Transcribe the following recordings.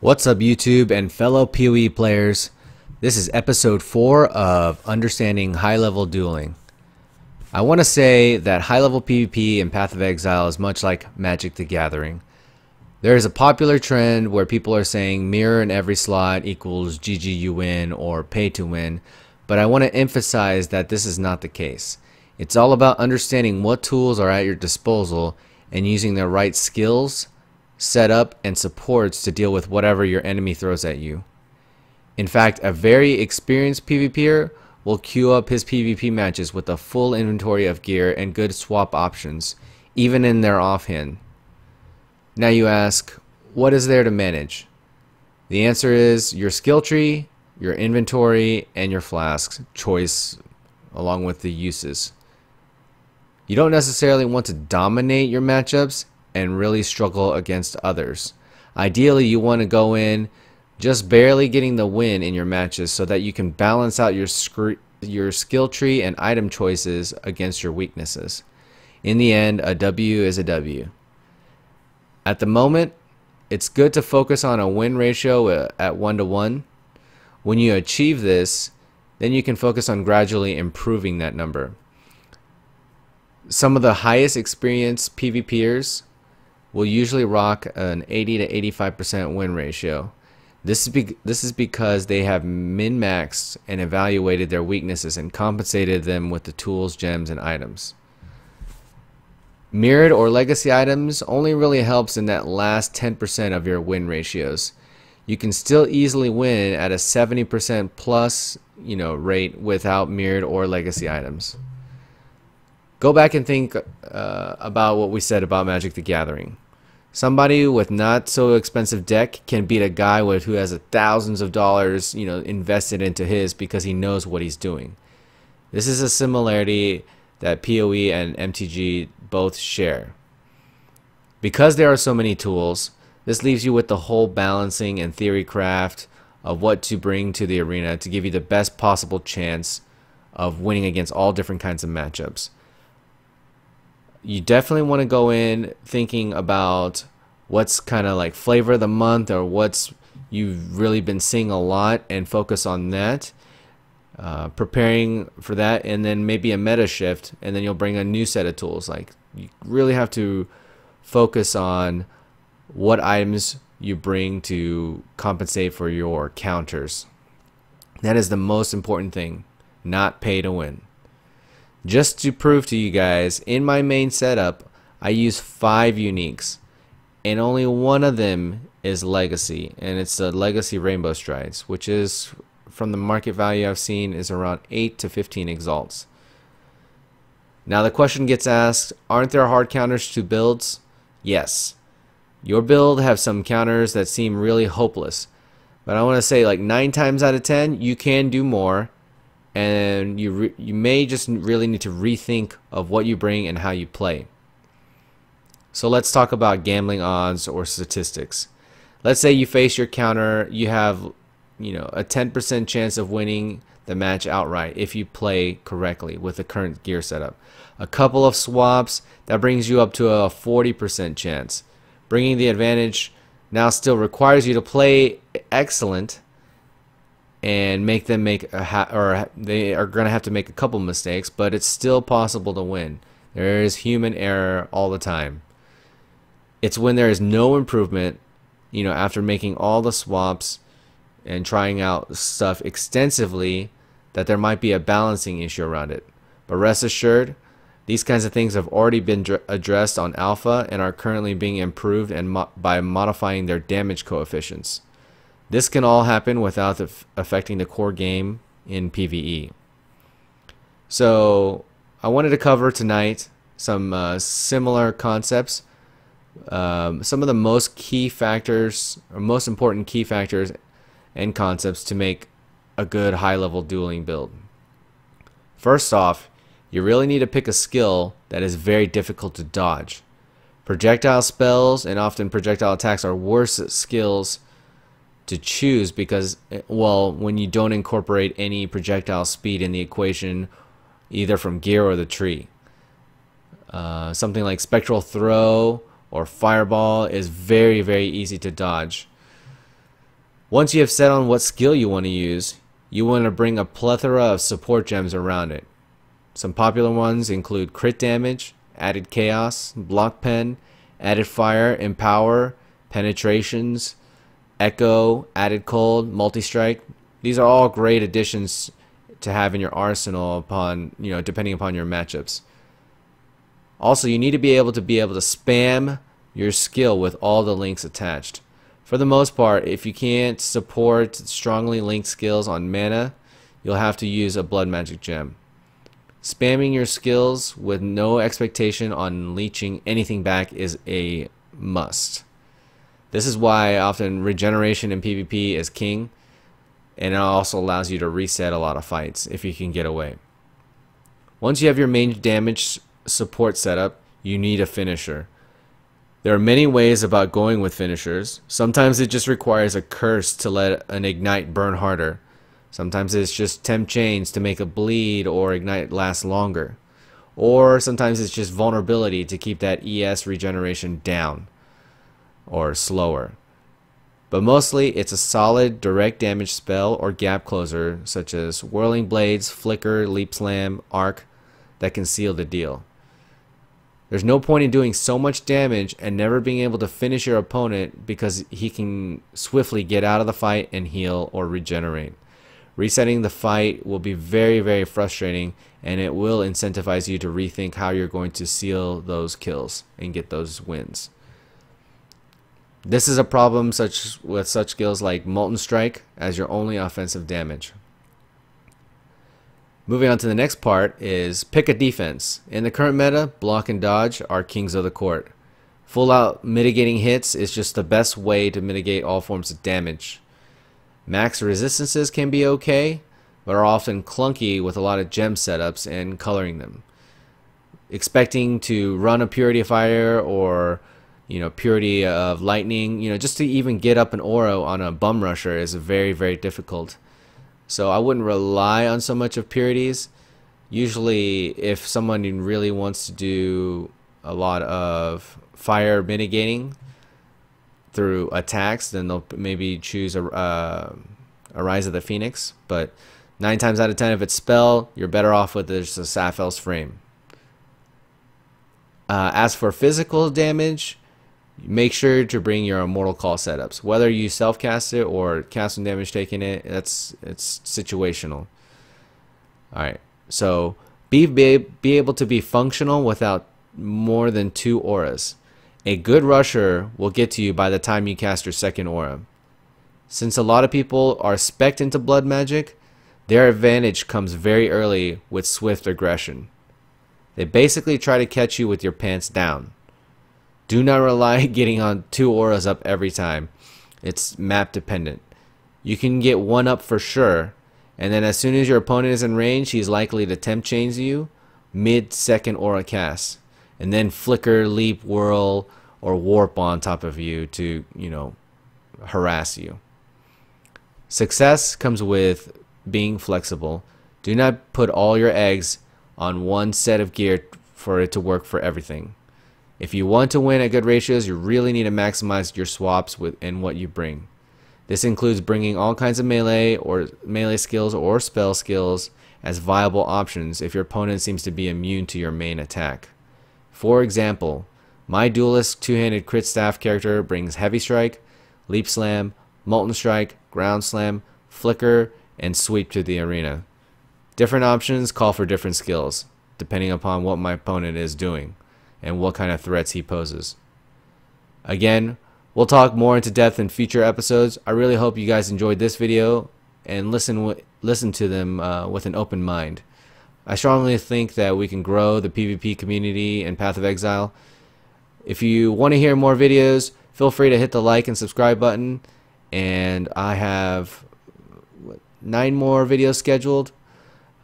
What's up, YouTube and fellow PoE players? This is episode 4 of Understanding High-Level Dueling. I want to say that high-level PvP in Path of Exile is much like Magic the Gathering. There is a popular trend where people are saying mirror in every slot equals GG you win or pay to win, but I want to emphasize that this is not the case. It's all about understanding what tools are at your disposal and using the right skills, setup, and supports to deal with whatever your enemy throws at you. In fact, a very experienced PvPer will queue up his PvP matches with a full inventory of gear and good swap options, even in their offhand. Now you ask, what is there to manage? The answer is your skill tree, your inventory, and your flasks choice along with the uses. You don't necessarily want to dominate your matchups and really struggle against others. Ideally, you want to go in just barely getting the win in your matches so that you can balance out your skill tree and item choices against your weaknesses. In the end, a W is a W. At the moment, it's good to focus on a win ratio at 1-to-1. When you achieve this, then you can focus on gradually improving that number. Some of the highest experienced PvPers will usually rock an 80 to 85% win ratio. This is because they have min-maxed and evaluated their weaknesses and compensated them with the tools, gems, and items. Mirrored or legacy items only really helps in that last 10% of your win ratios. You can still easily win at a 70% plus rate without mirrored or legacy items. Go back and think about what we said about Magic the Gathering. Somebody with not so expensive deck can beat a guy who has thousands of dollars invested into his because he knows what he's doing. This is a similarity that PoE and MTG both share. Because there are so many tools, this leaves you with the whole balancing and theory craft of what to bring to the arena to give you the best possible chance of winning against all different kinds of matchups. You definitely want to go in thinking about what's kind of like flavor of the month or what's you've really been seeing a lot and focus on that, preparing for that, and then maybe a meta shift, and then you'll bring a new set of tools. Like, you really have to focus on what items you bring to compensate for your counters. That is the most important thing, not pay to win. Just to prove to you guys, in my main setup, I use 5 uniques, and only one of them is legacy, and it's the legacy Rainbow Strides, which is, from the market value I've seen, is around 8 to 15 exalts. Now the question gets asked, aren't there hard counters to builds? Yes. Your build have some counters that seem really hopeless, but I want to say like 9 times out of 10 you can do more. And you may just really need to rethink of what you bring and how you play. So let's talk about gambling odds or statistics. Let's say you face your counter, you have a 10% chance of winning the match outright if you play correctly with the current gear setup. A couple of swaps, that brings you up to a 40% chance. Bringing the advantage now still requires you to play excellent and make them they are going to have to make a couple mistakes, but it's still possible to win. There is human error all the time. It's when there is no improvement, after making all the swaps and trying out stuff extensively, that there might be a balancing issue around it. But rest assured, these kinds of things have already been addressed on alpha and are currently being improved by modifying their damage coefficients. This can all happen without affecting the core game in PvE. So I wanted to cover tonight some similar concepts, some of the most key factors or most important key factors and concepts to make a good high-level dueling build. First off, you really need to pick a skill that is very difficult to dodge. Projectile spells and often projectile attacks are worse skills to choose because, well, when you don't incorporate any projectile speed in the equation, either from gear or the tree. Something like Spectral Throw or Fireball is very, very easy to dodge. Once you have set on what skill you want to use, you want to bring a plethora of support gems around it. Some popular ones include crit damage, added chaos, block pen, added fire, empower, penetrations, echo, added cold, multi-strike. These are all great additions to have in your arsenal upon, depending upon your matchups. Also, you need to be able to spam your skill with all the links attached. For the most part, if you can't support strongly linked skills on mana, you'll have to use a blood magic gem. Spamming your skills with no expectation on leeching anything back is a must. This is why often regeneration in PvP is king, and it also allows you to reset a lot of fights if you can get away. Once you have your main damage support setup, you need a finisher. There are many ways about going with finishers. Sometimes it just requires a curse to let an ignite burn harder. Sometimes it's just temp chains to make a bleed or ignite last longer. Or sometimes it's just vulnerability to keep that ES regeneration down or slower. But mostly it's a solid direct damage spell or gap closer such as Whirling Blades, Flicker, Leap Slam, Arc that can seal the deal. There's no point in doing so much damage and never being able to finish your opponent because he can swiftly get out of the fight and heal or regenerate. Resetting the fight will be very, very frustrating, and it will incentivize you to rethink how you're going to seal those kills and get those wins. This is a problem with such skills like Molten Strike as your only offensive damage. Moving on to the next part is pick a defense. In the current meta, block and dodge are kings of the court. Full out mitigating hits is just the best way to mitigate all forms of damage. Max resistances can be okay, but are often clunky with a lot of gem setups and coloring them. Expecting to run a Purity of Fire or Purity of Lightning, just to even get up an aura on a bum rusher is very, very difficult. So I wouldn't rely on so much of purities. Usually if someone really wants to do a lot of fire mitigating through attacks, then they'll maybe choose a Rise of the Phoenix. But 9 times out of 10, if it's spell, you're better off with just a Saphel's Frame. As for physical damage, make sure to bring your Immortal Call setups. Whether you self-cast it or cast some damage taking it, it's situational. Alright, so be able to be functional without more than 2 auras. A good rusher will get to you by the time you cast your second aura. Since a lot of people are spec'd into blood magic, their advantage comes very early with swift aggression. They basically try to catch you with your pants down. Do not rely on getting on 2 auras up every time. It's map dependent. You can get 1 up for sure, and then as soon as your opponent is in range, he's likely to temp chains you mid-second aura cast, and then flicker, leap, whirl, or warp on top of you to, harass you. Success comes with being flexible. Do not put all your eggs on one set of gear for it to work for everything. If you want to win at good ratios, you really need to maximize your swaps and what you bring. This includes bringing all kinds of melee skills or spell skills as viable options if your opponent seems to be immune to your main attack. For example, my duelist two-handed crit staff character brings Heavy Strike, Leap Slam, Molten Strike, Ground Slam, Flicker, and Sweep to the arena. Different options call for different skills, depending upon what my opponent is doing and what kind of threats he poses. Again, we'll talk more into depth in future episodes. I really hope you guys enjoyed this video and listen to them with an open mind. I strongly think that we can grow the PvP community in Path of Exile. If you want to hear more videos, feel free to hit the like and subscribe button. And I have 9 more videos scheduled.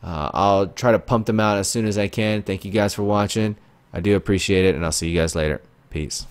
I'll try to pump them out as soon as I can. Thank you guys for watching. I do appreciate it, and I'll see you guys later. Peace.